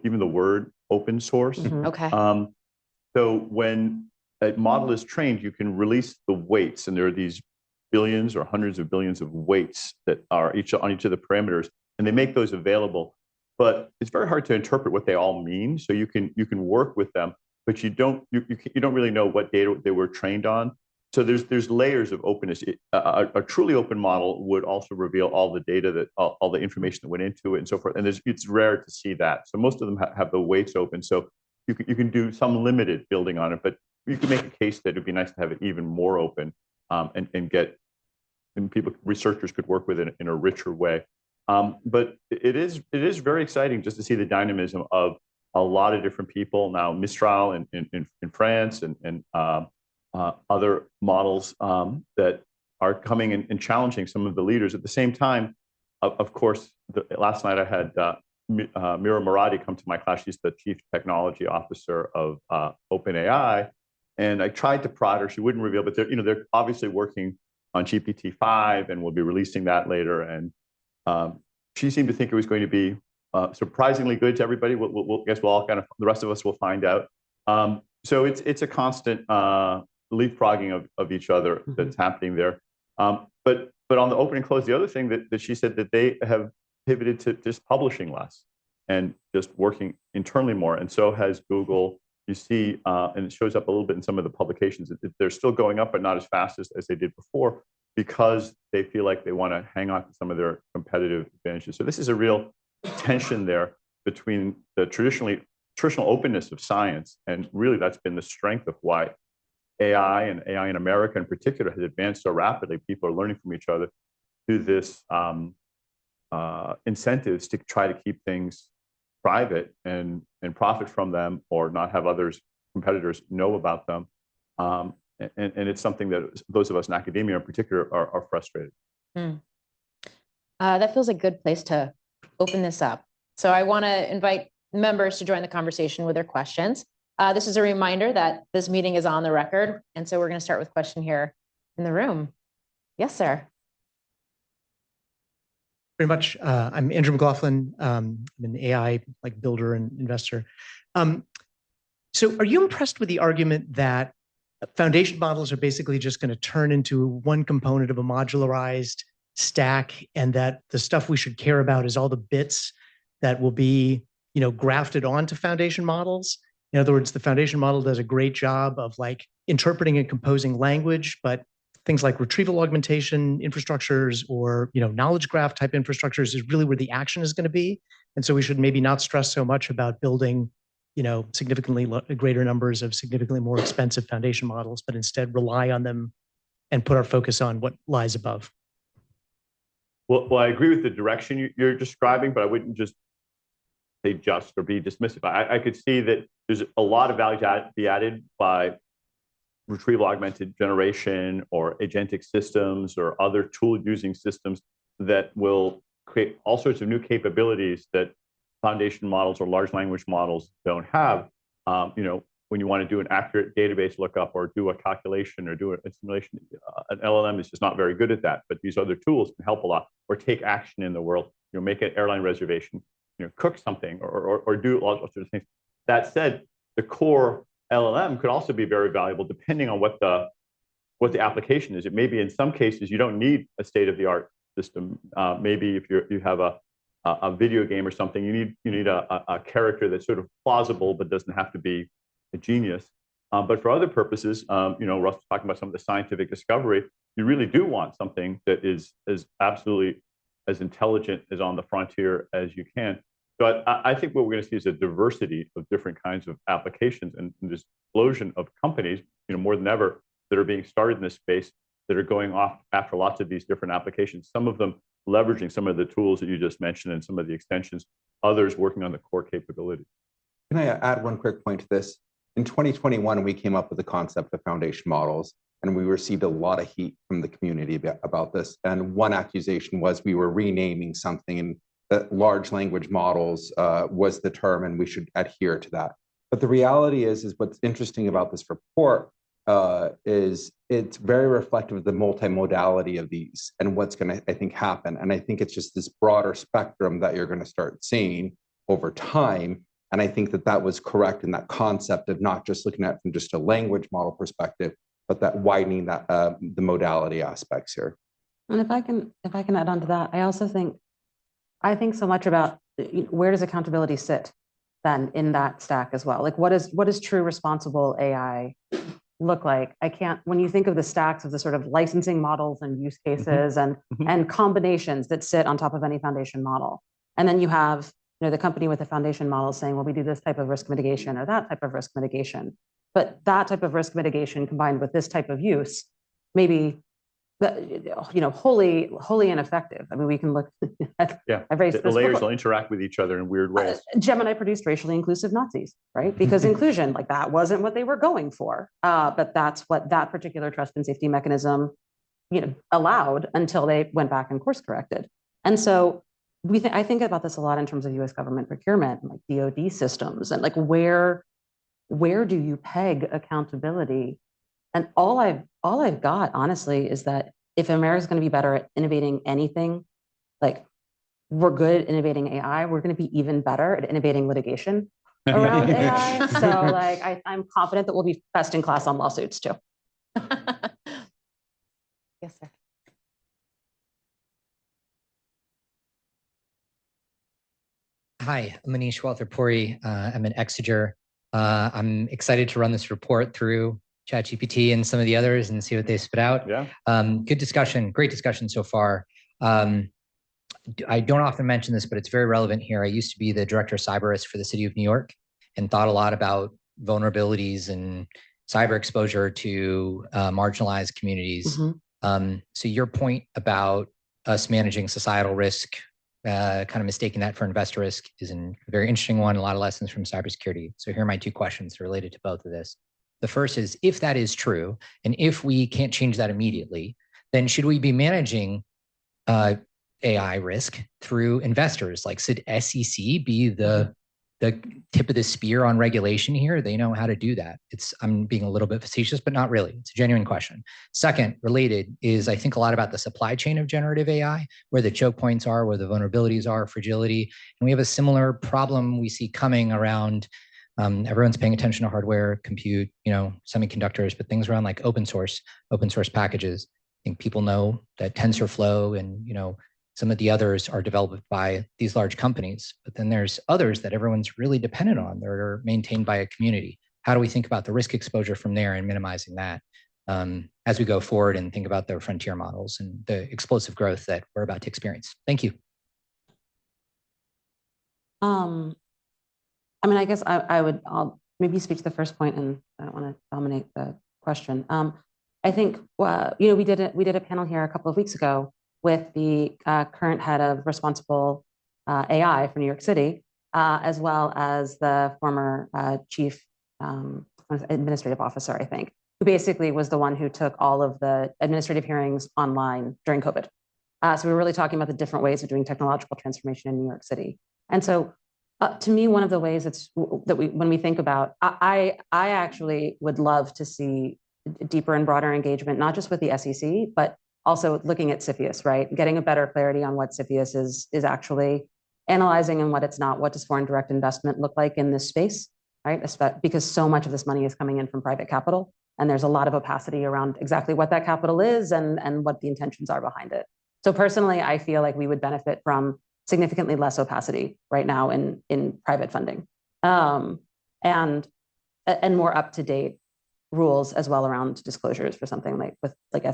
even the word open source. Okay. So when a model is trained, you can release the weights, and there are these billions or hundreds of billions of weights that are on each of the parameters, and they make those available. But it's very hard to interpret what they all mean. So you can work with them, but you don't really know what data they were trained on. So there's layers of openness. A truly open model would also reveal all the data that all the information that went into it and so forth. And it's rare to see that. So most of them have the weights open. So you can do some limited building on it, but you can make a case that it'd be nice to have it even more open and researchers could work with it in a richer way. But it is very exciting just to see the dynamism of a lot of different people now. Mistral in France and other models that are coming and challenging some of the leaders. At the same time, of course, last night I had Mira Murati come to my class. She's the chief technology officer of OpenAI, and I tried to prod her. She wouldn't reveal, but they're obviously working on GPT-5 and we'll be releasing that later. And she seemed to think it was going to be surprisingly good to everybody. We'll guess we'll all the rest of us will find out. So it's a constant leapfrogging of each other that's happening there. But on the open and close, the other thing that she said that they have pivoted to just publishing less and just working internally more. And so has Google. You see, and it shows up a little bit in some of the publications. They're still going up, but not as fast as they did before, because they feel like they want to hang on to some of their competitive advantages. So this is a real tension there between the traditional openness of science, and really that's been the strength of why AI and AI in America in particular has advanced so rapidly. People are learning from each other through this incentives to try to keep things private and profit from them, or not have competitors know about them. And it's something that those of us in academia in particular are frustrated. That feels a good place to open this up. So I want to invite members to join the conversation with their questions. This is a reminder that this meeting is on the record. And so we're going to start with a question here in the room. Yes, sir. Very much. I'm Andrew McLaughlin. I'm an AI builder and investor. So are you impressed with the argument that foundation models are basically just going to turn into one component of a modularized stack, and that the stuff we should care about is all the bits that will be, grafted onto foundation models? In other words, the foundation model does a great job of interpreting and composing language, but things like retrieval augmentation infrastructures or knowledge graph type infrastructures is really where the action is going to be. And so we should maybe not stress so much about building significantly greater numbers of significantly more expensive foundation models, but instead rely on them and put our focus on what lies above. Well, I agree with the direction you're describing, but I wouldn't just say just or be dismissive. I could see that there's a lot of value to be added by retrieval augmented generation or agentic systems or other tool using systems that will create all sorts of new capabilities that foundation models or large language models don't have. When you want to do an accurate database lookup or do a calculation or do a simulation, an LLM is just not very good at that. But these other tools can help a lot, or take action in the world. Make an airline reservation, cook something, or do all sorts of things. That said, the core LLM could also be very valuable depending on what the application is. It may be in some cases you don't need a state-of-the-art system. Maybe if you have a video game or something, you need a character that's sort of plausible but doesn't have to be a genius. But for other purposes, Russ was talking about some of the scientific discovery. You really do want something that is absolutely as intelligent as on the frontier as you can. So I think what we're going to see is a diversity of different kinds of applications and this explosion of companies, more than ever, that are being started in this space that are going off after lots of these different applications. Some of them leveraging some of the tools that you just mentioned and some of the extensions, others working on the core capability. Can I add one quick point to this? In 2021, we came up with the concept of foundation models, and we received a lot of heat from the community about this. And one accusation was we were renaming something, and that large language models was the term, and we should adhere to that. But the reality is what's interesting about this report is it's very reflective of the multimodality of these and what's going to, I think, happen. And I think it's just this broader spectrum that you're going to start seeing over time. And I think that was correct in that concept of not just looking at it from just a language model perspective, but that widening that the modality aspects here. And if I can add on to that, I think so much about where does accountability sit then in that stack as well? Like what is true responsible AI look like? When you think of the stacks of the sort of licensing models and use cases and combinations that sit on top of any foundation model, and then you have the company with a foundation model saying, well, we do this type of risk mitigation or that type of risk mitigation, but that type of risk mitigation combined with this type of use, maybe wholly ineffective. I mean, we can look at, I've raised the layers will interact with each other in weird ways. Gemini produced racially inclusive Nazis, right? Because inclusion, like that wasn't what they were going for. But that's what that particular trust and safety mechanism, allowed until they went back and course corrected. And so I think about this a lot in terms of US government procurement, like DoD systems, and like where do you peg accountability? And all I've got, honestly, is that if America's going to be better at innovating anything, like we're good at innovating AI, we're going to be even better at innovating litigation around AI. So like I'm confident that we'll be best in class on lawsuits too. Yes, sir. Hi, I'm Manish Walther-Puri. I'm an Exeger. I'm excited to run this report through ChatGPT and some of the others and see what they spit out. Yeah. Good discussion, great discussion so far. I don't often mention this, but it's very relevant here. I used to be the director of cyber risk for the city of New York and thought a lot about vulnerabilities and cyber exposure to marginalized communities. So your point about us managing societal risk, kind of mistaking that for investor risk is a very interesting one. A lot of lessons from cybersecurity. So here are my two questions related to both of this. The first is, if that is true, and if we can't change that immediately, then should we be managing AI risk through investors? Like, should SEC be the tip of the spear on regulation here? They know how to do that. I'm being a little bit facetious, but not really. It's a genuine question. Second, related, is I think a lot about the supply chain of generative AI, where the choke points are, where the vulnerabilities are, fragility. And we have a similar problem we see coming around. Everyone's paying attention to hardware, compute, semiconductors, but things around like open source packages. I think people know that TensorFlow and, some of the others are developed by these large companies, but then there's others that everyone's really dependent on that are maintained by a community. How do we think about the risk exposure from there and minimizing that as we go forward and think about the frontier models and the explosive growth that we're about to experience? Thank you. I mean, I guess I'll maybe speak to the first point, and I don't want to dominate the question. I think, we did a panel here a couple of weeks ago with the current head of responsible AI for New York City, as well as the former chief administrative officer, I think, who basically was the one who took all of the administrative hearings online during COVID. So we were really talking about the different ways of doing technological transformation in New York City. And so to me, one of the ways when we think about, I actually would love to see deeper and broader engagement, not just with the SEC, but also looking at CFIUS, right? Getting a better clarity on what CFIUS is actually analyzing and what it's not. What does foreign direct investment look like in this space, right? Because so much of this money is coming in from private capital, and there's a lot of opacity around exactly what that capital is and what the intentions are behind it. So personally, I feel like we would benefit from significantly less opacity right now in private funding, and more up to date rules as well around disclosures for something like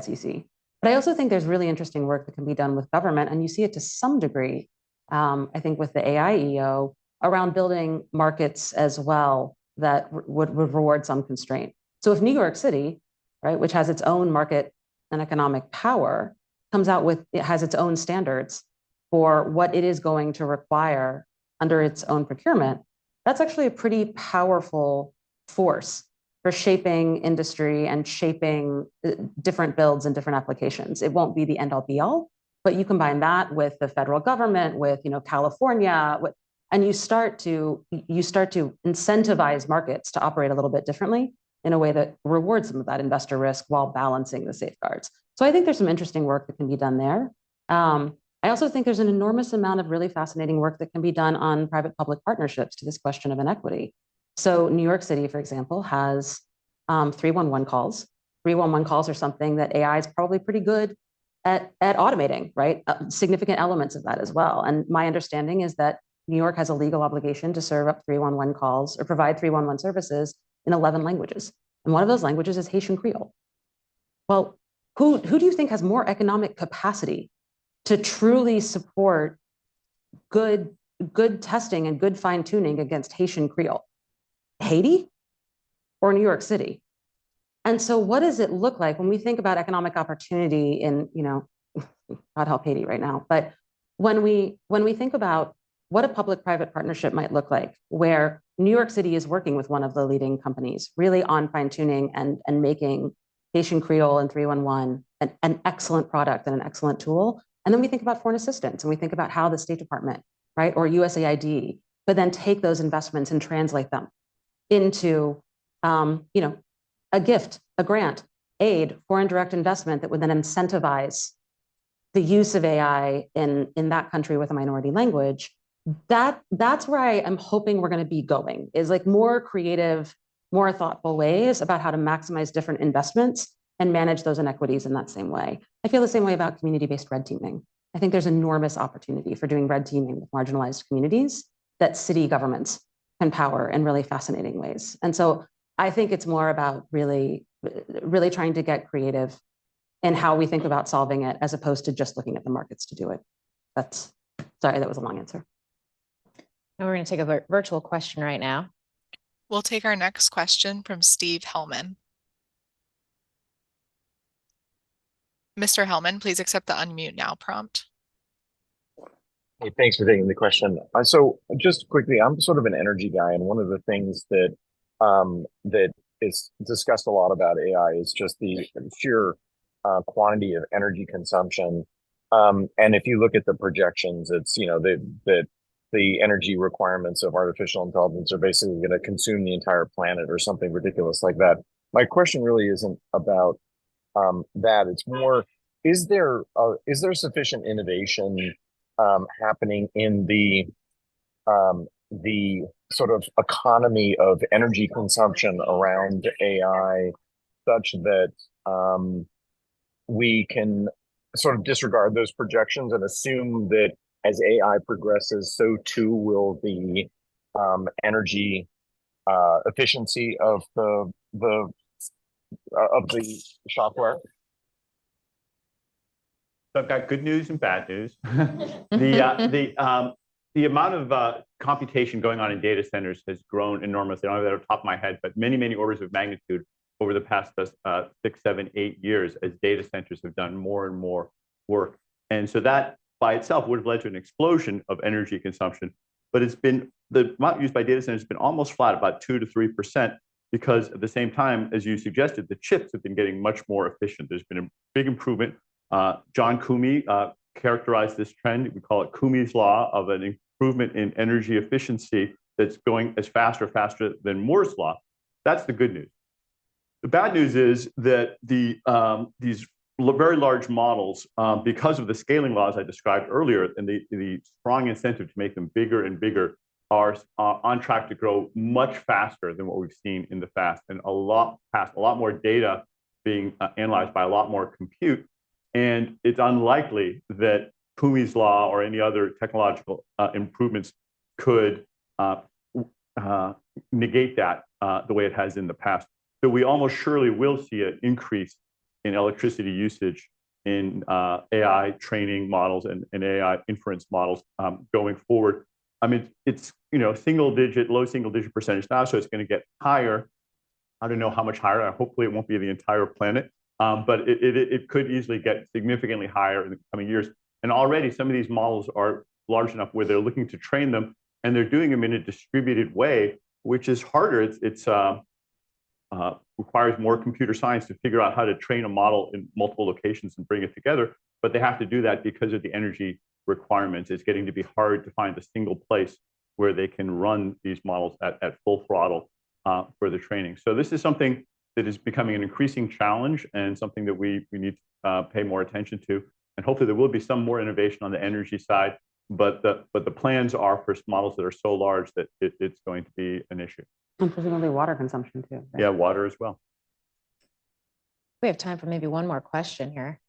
SEC. But I also think there's really interesting work that can be done with government, and you see it to some degree, I think with the AI EO, around building markets as well that would reward some constraint. So if New York City, right, which has its own market and economic power, comes out with, it has its own standards for what it is going to require under its own procurement, that's actually a pretty powerful force for shaping industry and shaping different builds and different applications. It won't be the end all be all, but you combine that with the federal government, with California, and you start to incentivize markets to operate a little bit differently in a way that rewards some of that investor risk while balancing the safeguards. So I think there's some interesting work that can be done there. I also think there's an enormous amount of really fascinating work that can be done on private-public partnerships to this question of inequity. So New York City, for example, has 311 calls. 311 calls are something that AI is probably pretty good at automating, right? Significant elements of that as well. And my understanding is that New York has a legal obligation to serve up 311 calls or provide 311 services in 11 languages. And one of those languages is Haitian Creole. Well, who do you think has more economic capacity to truly support good testing and good fine tuning against Haitian Creole? Haiti or New York City? And so what does it look like when we think about economic opportunity in, God help Haiti right now, but when we think about what a public-private partnership might look like, where New York City is working with one of the leading companies really on fine tuning and making Haitian Creole and 311 an excellent product and an excellent tool. And then we think about foreign assistance and we think about how the State Department, right, or USAID, but then take those investments and translate them into, a gift, a grant, aid, foreign direct investment that would then incentivize the use of AI in that country with a minority language. That's where I am hoping we're going to be going, is like more creative, more thoughtful ways about how to maximize different investments and manage those inequities in that same way. I feel the same way about community-based red teaming. I think there's enormous opportunity for doing red teaming with marginalized communities that city governments can power in really fascinating ways. And so I think it's more about really trying to get creative in how we think about solving it, as opposed to just looking at the markets to do it. Sorry, that was a long answer. And we're going to take a virtual question right now. We'll take our next question from Steve Hellman. Mr. Hellman, please accept the unmute now prompt. Hey, thanks for taking the question. So just quickly, I'm sort of an energy guy, and one of the things that that is discussed a lot about AI is just the sheer quantity of energy consumption. And if you look at the projections, it's that the energy requirements of artificial intelligence are basically going to consume the entire planet or something ridiculous like that. My question really isn't about that. It's more, is there sufficient innovation happening in the sort of economy of energy consumption around AI such that we can sort of disregard those projections and assume that as AI progresses, so too will the energy efficiency of the software? So I've got good news and bad news. The amount of computation going on in data centers has grown enormously. I don't know that off the top of my head, but many, many orders of magnitude over the past 6, 7, 8 years as data centers have done more and more work. And so that by itself would have led to an explosion of energy consumption. But it's been, the amount used by data centers has been almost flat, about 2 to 3%, because at the same time, as you suggested, the chips have been getting much more efficient. There's been a big improvement. John Koomey characterized this trend. We call it Koomey's law of an improvement in energy efficiency that's going as faster than Moore's law. That's the good news. The bad news is that these very large models, because of the scaling laws I described earlier and the strong incentive to make them bigger and bigger, are on track to grow much faster than what we've seen in the past, and a lot more data being analyzed by a lot more compute. And it's unlikely that Koomey's law or any other technological improvements could negate that the way it has in the past. So we almost surely will see an increase in electricity usage in AI training models and AI inference models going forward. I mean, it's low single digit percentage now, so it's going to get higher. I don't know how much higher. Hopefully, it won't be the entire planet, but it could easily get significantly higher in the coming years. And already, some of these models are large enough where they're looking to train them, and they're doing them in a distributed way, which is harder. It's requires more computer science to figure out how to train a model in multiple locations and bring it together. But they have to do that because of the energy requirements. It's getting to be hard to find a single place where they can run these models at full throttle for the training. So this is something that is becoming an increasing challenge and something that we need to pay more attention to. And hopefully there will be some more innovation on the energy side. But the plans are for models that are so large that it's going to be an issue. And presumably water consumption too. Right? Yeah, water as well. We have time for maybe one more question here.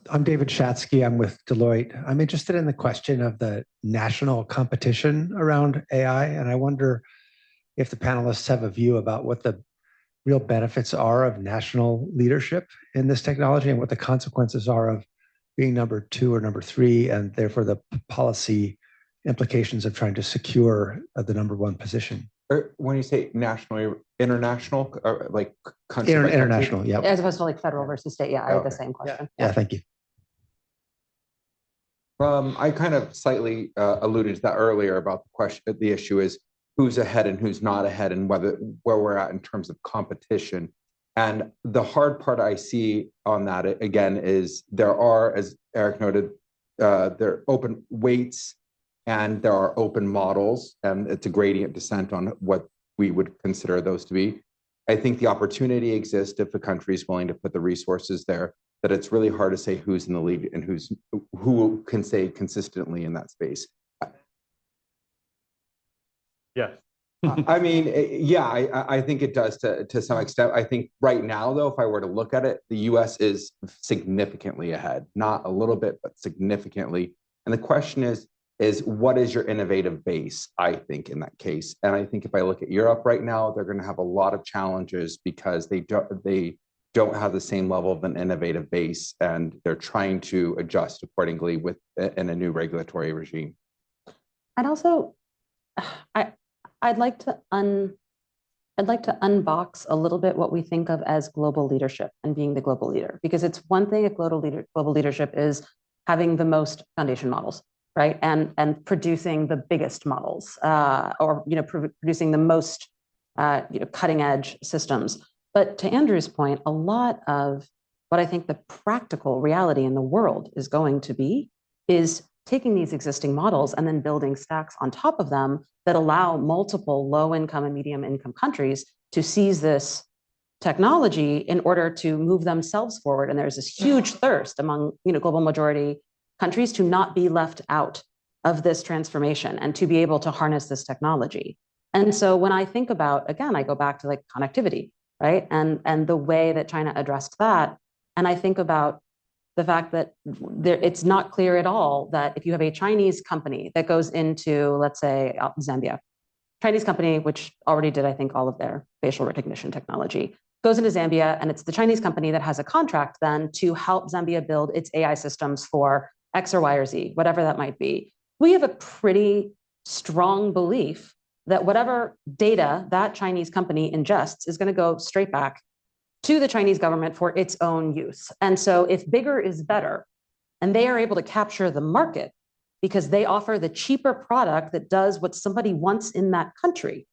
I'm David Shatsky. I'm with Deloitte. I'm interested in the question of the national competition around AI. And I wonder if the panelists have a view about what the real benefits are of national leadership in this technology and what the consequences are of being number 2 or number 3, and therefore the policy implications of trying to secure the number 1 position. When you say national, international, or like country? International, yeah. As opposed to like federal versus state. Yeah, I had the same question. Yeah, thank you. I kind of slightly alluded to that earlier about the question. The issue is who's ahead and who's not ahead, and where we're at in terms of competition. And the hard part I see on that again is there are, as Eric noted, there are open weights and there are open models, and it's a gradient descent on what we would consider those to be. I think the opportunity exists if a country is willing to put the resources there, that it's really hard to say who's in the lead and who can say consistently in that space. Yes. I mean, yeah, I think it does to some extent. I think right now, though, if I were to look at it, the US is significantly ahead, not a little bit, but significantly. And the question is what is your innovative base, I think, in that case? And I think if I look at Europe right now, they're going to have a lot of challenges because they don't have the same level of an innovative base, and they're trying to adjust accordingly in a new regulatory regime. And also, I'd like to unbox a little bit what we think of as global leadership and being the global leader, because it's one thing if global leadership is having the most foundation models, right, and producing the biggest models, or producing the most cutting edge systems. But to Andrew's point, a lot of what I think the practical reality in the world is going to be is taking these existing models and then building stacks on top of them that allow multiple low-income and medium-income countries to seize this technology in order to move themselves forward. And there's this huge thirst among global majority countries to not be left out of this transformation and to be able to harness this technology. And so when I think about, again, I go back to like connectivity, right? And the way that China addressed that. And I think about the fact that it's not clear at all that if you have a Chinese company that goes into, let's say, Zambia, Chinese company, which already did, I think, all of their facial recognition technology, goes into Zambia, and it's the Chinese company that has a contract then to help Zambia build its AI systems for X or Y or Z, whatever that might be. We have a pretty strong belief that whatever data that Chinese company ingests is going to go straight back to the Chinese government for its own use. And so if bigger is better, and they are able to capture the market because they offer the cheaper product that does what somebody wants in that country,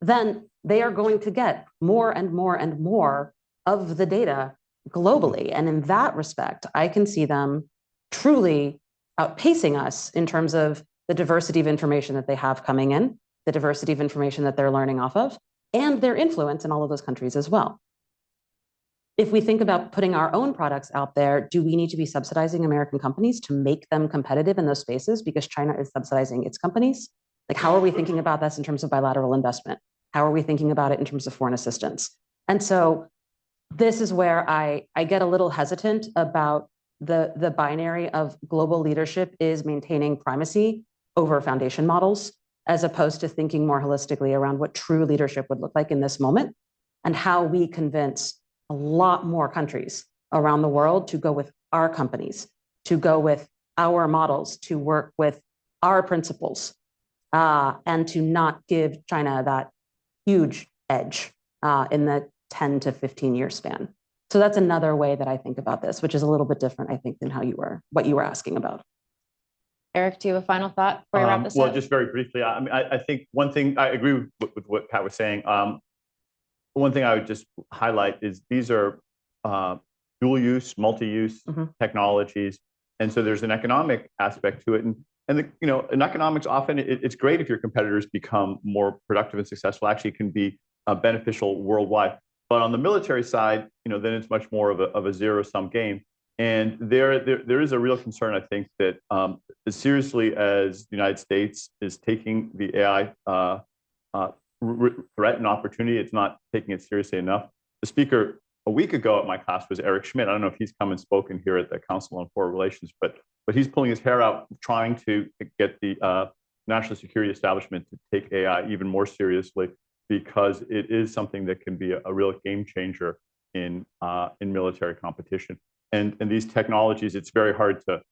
then they are going to get more and more and more of the data globally. And in that respect, I can see them truly outpacing us in terms of the diversity of information that they have coming in, the diversity of information that they're learning off of, and their influence in all of those countries as well. If we think about putting our own products out there, do we need to be subsidizing American companies to make them competitive in those spaces because China is subsidizing its companies? Like, how are we thinking about this in terms of bilateral investment? How are we thinking about it in terms of foreign assistance? And so this is where I get a little hesitant about the binary of global leadership is maintaining primacy over foundation models, as opposed to thinking more holistically around what true leadership would look like in this moment and how we convince a lot more countries around the world to go with our companies, to go with our models, to work with our principles, and to not give China that huge edge in the 10 to 15 year span. So that's another way that I think about this, which is a little bit different, I think, than what you were asking about. Eric, do you have a final thought before we wrap this Well, up? just very briefly, I mean, I think one thing, I agree with what Pat was saying. One thing I would just highlight is these are dual use, multi-use technologies. And so there's an economic aspect to it. And in economics, often it's great if your competitors become more productive and successful, actually can be beneficial worldwide. But on the military side, then it's much more of a zero-sum game. And there is a real concern, I think, that as seriously as the United States is taking the AI threat and opportunity, it's not taking it seriously enough. The speaker a week ago at my class was Eric Schmidt. I don't know if he's come and spoken here at the Council on Foreign Relations, but he's pulling his hair out trying to get the national security establishment to take AI even more seriously, because it is something that can be a real game changer in military competition. And these technologies, it's very hard to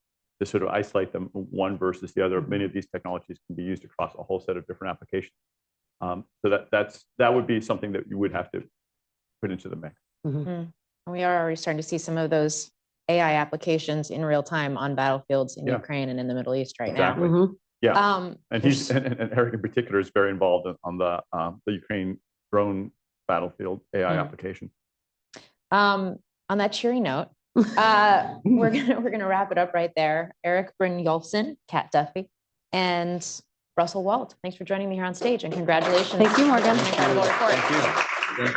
sort of isolate them one versus the other. Many of these technologies can be used across a whole set of different applications. So that would be something that you would have to put into the mix. We are already starting to see some of those AI applications in real time on battlefields in Ukraine and in the Middle East right now. Yeah, and Eric in particular is very involved on the Ukraine drone battlefield AI application. On that cheery note, we're gonna wrap it up right there. Eric Brynjolfsson, Kat Duffy, and Russell Wald. Thanks for joining me here on stage, and congratulations. Thank you, Morgan. On an incredible report. Thank you.